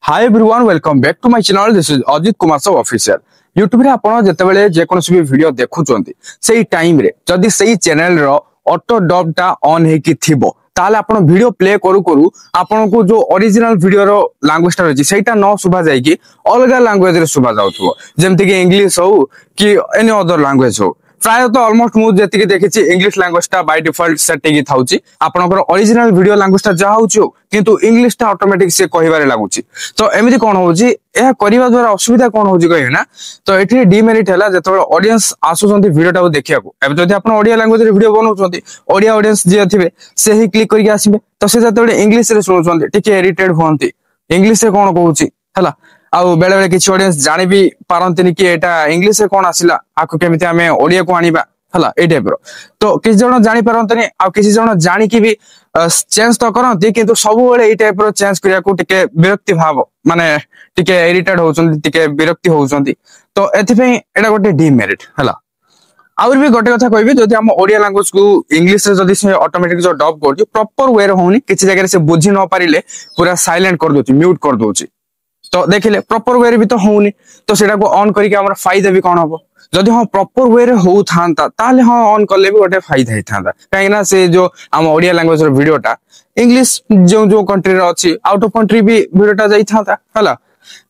Hi everyone welcome back to my channel this is Ajit Kumar सब official YouTube रे आपण जेतेबेले जे कोनोसी भी वीडियो देखुचंती सेही टाइम रे जदी सेही चैनल रो ऑटो डब टा ऑन हे कि थिबो ताले आपण वीडियो प्ले करू करू आपण को जो ओरिजिनल वीडियो रो लैंग्वेज टा रहची सेटा न सुबा जाय कि अलगा लैंग्वेज रे सुबा जाउथबो जेमति कि इंग्लिश हो कि एनी अदर लैंग्वेज हो प्राय तो ऑलमोस्ट मु जेतिके देखिछि इंग्लिश लैंग्वेज टा बाय डिफॉल्ट सेटिंग ही थाउची आपनकर ओरिजिनल वीडियो लैंग्वेज टा जा होउची किंतु इंग्लिश टा ऑटोमेटिक से कहिबारे लागुची तो एमिति कोन होउची एहा करिवा द्वारा असुविधा कोन होउची कहि ना तो एठी डिमेरिट हला जेतबे ऑडियंस आसुचंती वीडियो टा देखिया को एबे जदि आपन ओडिया लैंग्वेज रे वीडियो बनाउचंती ओडिया ऑडियंस जे थिबे से ही क्लिक करके आसीबे तो से जेतबे इंग्लिश रे सुनुचंती टिके इरिटेट होंती इंग्लिश रे कोन कहउची हला आउ बेले बेले किछि ऑडियंस जानि भी पारंतिनी कि एटा इंग्लिश रे कोन आसिला आको केमिति हमें ओडिया को आनिबा हला ए टाइप रो तो किछि जण जानि पारंतनी आ किछि जण जानि कि भी चेंज तो करंती किंतु सब बेले ए टाइप रो चेंज करिया को टिके विरक्ति भाव माने टिके इरिटेट होउचंती टिके विरक्ति होउचंती तो एथि पे एटा गोटे डिमेरिट हला आउर भी गोटे कथा कहबी जदि हम ओडिया लैंग्वेज को इंग्लिश रे जदि से ऑटोमेटिक जो डब करछि प्रॉपर वे रे होउनी किछि जगह रे से बुझी न पारिले पूरा साइलेंट कर दोछि म्यूट कर दोछि तो देखिले प्रॉपर वे रे भी तो होउनी तो सेटा को ऑन करिके हमर फायदा भी कोन हबो जदि हम प्रॉपर वे रे हो थांता ताले हम ऑन करले भी गोटे फायदा हे थांता काहे ना से जो हम ओडिया लैंग्वेज रो वीडियोटा इंग्लिश जो जो कंट्री रे अछि आउट ऑफ कंट्री भी वीडियोटा जाई थांता हला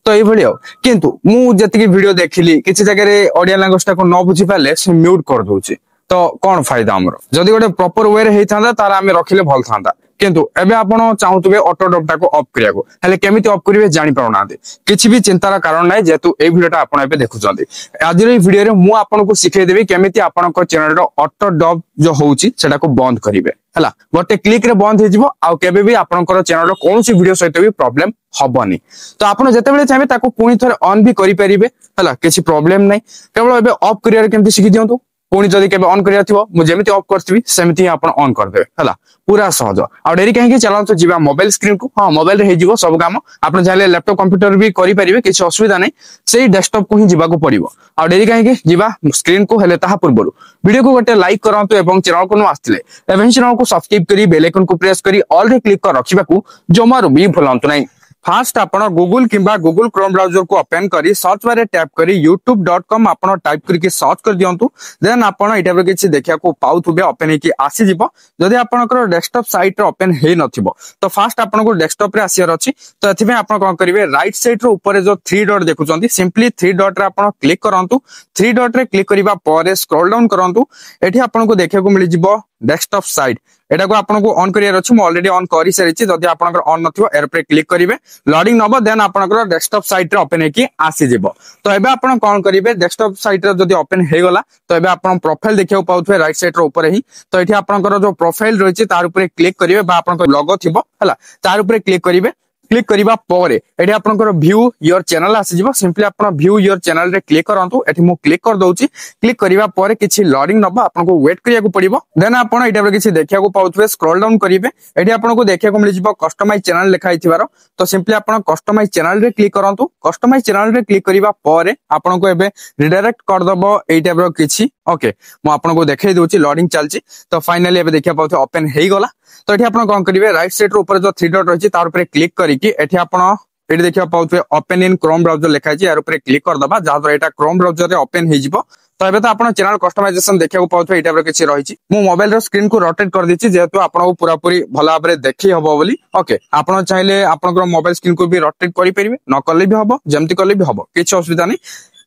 तो ए भलियो किंतु मु जति की वीडियो देखिली किछि जगह रे ओडिया लैंग्वेज टा को न बुझी पाले से म्यूट कर दोछि तो कोन फायदा हमरो जदि गोटे प्रॉपर वे रे हे थांता तारा हम रखिले भल थांता किंतु एबे आपण चाहूतबे ऑटो डब टा को ऑफ करिया को हेले केमिति ऑफ करिवे जानि पाउना दे किछि भी चिंतार कारण नै जेतु ए वीडियोटा आपण एबे देखुचंदी आज रे वीडियो रे मु आपण को सिखै देबी केमिति आपण को चैनल रो ऑटो डब जो होउची सेटा को बंद करिवे हला गोटे क्लिक रे बंद हे जिवो आ केबे भी आपण को चैनल रो कोनसी वीडियो सहित भी प्रॉब्लम हबनी तो आपण जेतेबेले चाहे ताको पुनी थरे ऑन भी करि परिबे हला किछि प्रॉब्लम नै केवल एबे ऑफ करिया रे केमिति सिखि दियंतु पुणी जदि केबे ऑन करिया थिबो मु जेमिति ऑफ करथिबी सेमिति आपण ऑन कर देबे हला पूरा सहज आ डेरी कहि कि चलाउ तो जीवा मोबाइल स्क्रीन को हां मोबाइल रे हे जीवो सब काम आपण चाहे लैपटॉप कंप्यूटर भी करि परिबे किछि असुविधा नै सेही डेस्कटॉप को ही जीवा को पड़िबो आ डेरी कहि कि जीवा स्क्रीन को हेले ताहा पूर्वरु वीडियो को गोटे लाइक करंतु एवं चैनल को न आस्थिले एवं चैनल को सब्सक्राइब करी बेल आइकन को प्रेस करी ऑल रे क्लिक कर रखिबा को जमारु भी भूलंतु नै फास्ट आपण गूगल किंबा गूगल क्रोम ब्राउजर को ओपन करी सर्च बार टैप करी youtube.com आपण टाइप करके सर्च कर दियंतु देन आपण एटा पर किछि देखिया को पाउथबे ओपन हेकी आसी जिवो जदि आपनकर डेस्कटॉप साइट रे ओपन हे नथिबो तो फास्ट आपण को डेस्कटॉप रे आसीर अछि तो एथि में आपण कोन करिवे राइट साइड रो ऊपर जो 3 डॉट देखुचंती सिंपली 3 डॉट रे आपण क्लिक करंतु 3 डॉट रे क्लिक करिबा परे स्क्रॉल डाउन करंतु एठी आपण को देखिया को मिलि जिवो डेस्कटॉप साइट एटा को आपन को ऑन करियर अछि म ऑलरेडी ऑन करि सरिछि जदि आपनकर ऑन नथिबो एर पे क्लिक करिवे लोडिंग नबो देन आपनकर डेस्कटॉप साइट रे ओपन हेकी आसी जिवो तो एबे आपन कोन करिवे डेस्कटॉप साइट रे जदि ओपन हे गला तो एबे आपन प्रोफाइल देखियो पाउथवे राइट साइड रे ऊपर ही तो एठी आपनकर जो प्रोफाइल रहिछि तार ऊपर क्लिक करिवे बा आपनकर लोगो थिबो हला तार ऊपर क्लिक करिवे क्लिक करिबा परे एठी आपनकर व्यू योर चैनल आसी जिवो सिंपली आपन व्यू योर चैनल रे क्लिक करंतु एठी मु क्लिक कर दउची क्लिक करिबा परे किछि लोडिंग नबा आपन को वेट करिया को पड़िबो देन आपन एटा पर किछि देखिया को पाउथवे स्क्रॉल डाउन करिवे एठी आपन को देखिया को मिलि जिवो कस्टमाइज चैनल लिखाइ थिबारो तो सिंपली आपन कस्टमाइज चैनल रे क्लिक करंतु कस्टमाइज चैनल रे क्लिक करिबा परे आपन को एबे रिडायरेक्ट कर दबो एई टाइप रो किछि ओके मु आपन को देखाइ दउची लोडिंग चलची तो फाइनली एबे देखिया पाउथवे ओपन हेई गला तो एठी आपण कोन करिवे राइट साइड रो ऊपर जो 3 डॉट रहिछि तार ऊपर क्लिक करिकि एठी आपण एठी देखिया पाउथवे ओपन इन क्रोम ब्राउजर लिखा छै यार ऊपर क्लिक कर दबा जा द्वारा एटा क्रोम ब्राउजर रे ओपन हे जिवो तो एबे तो आपण चैनल कस्टमाइजेशन देखिया को पाउथवे एटा पर किछि रहिछि मु मोबाइल रो स्क्रीन को रोटेट कर दिछि जेतु आपण को पूरा पूरी भला भाबरे देखि हबो बोली ओके आपण चाहिले आपण मोबाइल स्क्रीन को भी रोटेट करि परिबे न करले भी हबो जेमति करले भी हबो किछि असुविधा नै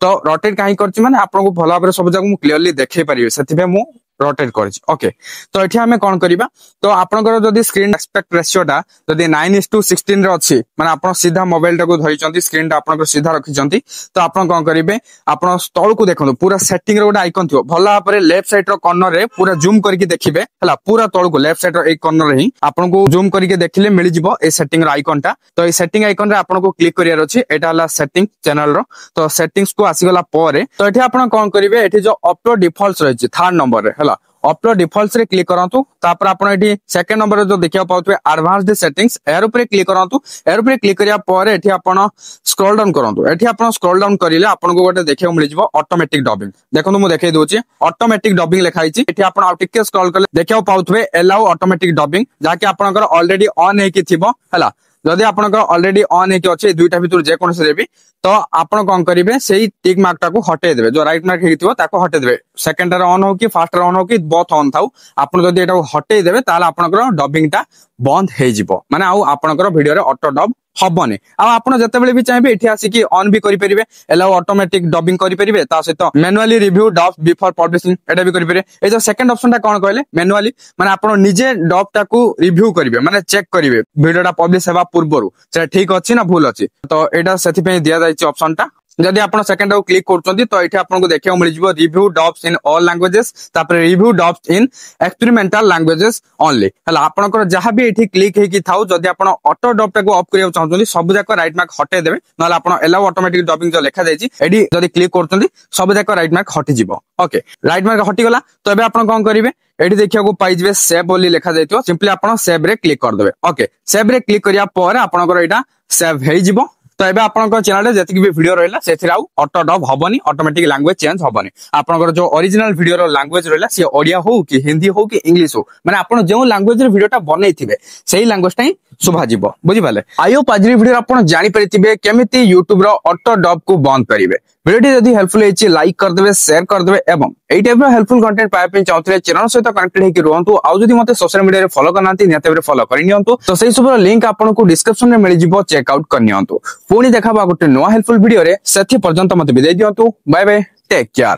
तो रोटेट काहे करछि माने आपण को भला भाबरे सब जगह मु क्लियरली देखै परिबे सेतिबे मु रोटेट करछि ओके तो एठी हमें कोन करिबा तो आपनकर जदी स्क्रीन एस्पेक्ट रेशियो टा जदी 9:16 रे अछि माने आपण सीधा मोबाइल टा को धरिचंती स्क्रीन टा आपनकर सीधा रखिचंती तो आपण कोन करिवे आपण तळ को देखंतु पूरा सेटिंग रे गोटे आइकन थियो भला आपरे लेफ्ट साइड रो कॉर्नर रे पूरा जूम करके देखिबे हला पूरा तळ को लेफ्ट साइड रो एक कॉर्नर रे ही आपण को जूम करके देखिले मिलि जिवो ए सेटिंग रो आइकन टा तो ए सेटिंग आइकन रे आपण को क्लिक करियर अछि एटा हला सेटिंग चैनल रो तो सेटिंग्स को आसी गला परे तो एठी आपण कोन करिवे एठी जो अपलोड डिफॉल्ट्स रहिछि थर्ड नंबर रे हला अपलोड डिफॉल्ट्स रे क्लिक करंतु तापर आपण एठी सेकंड नंबर रे जो देखिया पाउथवे एडवांस्ड सेटिंग्स एर ऊपर क्लिक करंतु एर ऊपर क्लिक करिया परे एठी आपण स्क्रॉल डाउन करंतु एठी आपण स्क्रॉल डाउन करिले आपण को गोटे देखिया मिलि जिवो ऑटोमेटिक डबिंग देखंतु मु देखाइ दोछि ऑटोमेटिक डबिंग लिखाइछि एठी आपण आउ टिके स्क्रॉल करले देखिया पाउथवे अलाउ ऑटोमेटिक डबिंग जाके आपनकर ऑलरेडी ऑन हे कि थिबो हला जदि आपनकर ऑलरेडी ऑन हेकि अछि दुईटा भितर जे कोनसे रे भी तो आपण कोन करिवे सेही टिक मार्क टाको हटे देबे जो राइट मार्क हेतिबो ताको हटे देबे सेकंड रे ऑन हो कि फर्स्ट रे ऑन हो कि बोथ ऑन थाउ आपण जदि एटा हटे देबे ताले आपनकर डबिंग टा बंद हे जिवो माने आउ आपनकर वीडियो रे ऑटो डब हबने आ आपण जतेबेले भी चाहेबे एठी आसी कि ऑन भी करि परिबे एलाउ ऑटोमेटिक डबिंग करि परिबे ता सहित manually review dub before publishing एटा भी करि परिबे ए जो सेकंड ऑप्शन ता कोन कहले मैनुअली माने आपण निजे डब टाको रिव्यू करिवे माने चेक करिवे वीडियो टा पब्लिश हेबा पूर्वरु से ठीक अछि ना भूल अछि तो एटा सेति पे दिया जाय छि ऑप्शन टा जदि आपण सेकंड को क्लिक करछंती तो एठी आपनको देखियो मिल जिवो review dubs in all languages तापर review dubs in experimental languages only हला आपनकर जहां भी एठी क्लिक हे कि थाउ जदि आपण ऑटो डब टाको ऑफ करियो चाहछंती सब जाक राइट मार्क हटे देबे नला आपण एलाउ ऑटोमेटिक डबिंग जो लिखा जाय छि एडी जदि क्लिक करछंती सब जाक राइट मार्क हटि जिवो ओके राइट मार्क हटि गला तो एबे आपण कोन करिवे एडी देखिया को पाइ जिवे सेव बोली लिखा जायतियो सिंपली आपण सेव रे क्लिक कर देबे ओके सेव रे क्लिक करिया पर आपनकर एटा सेव हे जिवो तो एबे आपनकर चैनल रे जति भी वीडियो रहला सेथिरा ऑटो डब हबनी ऑटोमेटिक लैंग्वेज चेंज हबनी आपनकर जो ओरिजिनल वीडियो रो लैंग्वेज रहला से ओडिया हो कि हिंदी हो कि इंग्लिश हो माने आपण जो लैंग्वेज रे वीडियोटा बनेइथिबे सेही लैंग्वेज टाई सुभा जिवो बुझि पाले आयो पाजरी वीडियो आपण जानि परिथिबे केमिति YouTube रो ऑटो डब को बंद करिवे वीडियो जदि हेल्पफुल हेछि लाइक कर देबे शेयर कर देबे एवं एई टाइप रो हेल्पफुल कंटेंट पाए पे चाहथले चैनल सहित कनेक्टेड हेकि रहंतु आ जदि मते सोशल मीडिया रे फॉलो करनांती नेते फॉलो करि नियंतु तो सेही सब लिंक आपण को डिस्क्रिप्शन रे मिल जिवो चेक आउट कर नियंतु पुणी देखाबा गोटे नवा हेल्पफुल वीडियो रे सेथि पर्यंत मते विदाई दियंतु बाय बाय टेक केयर।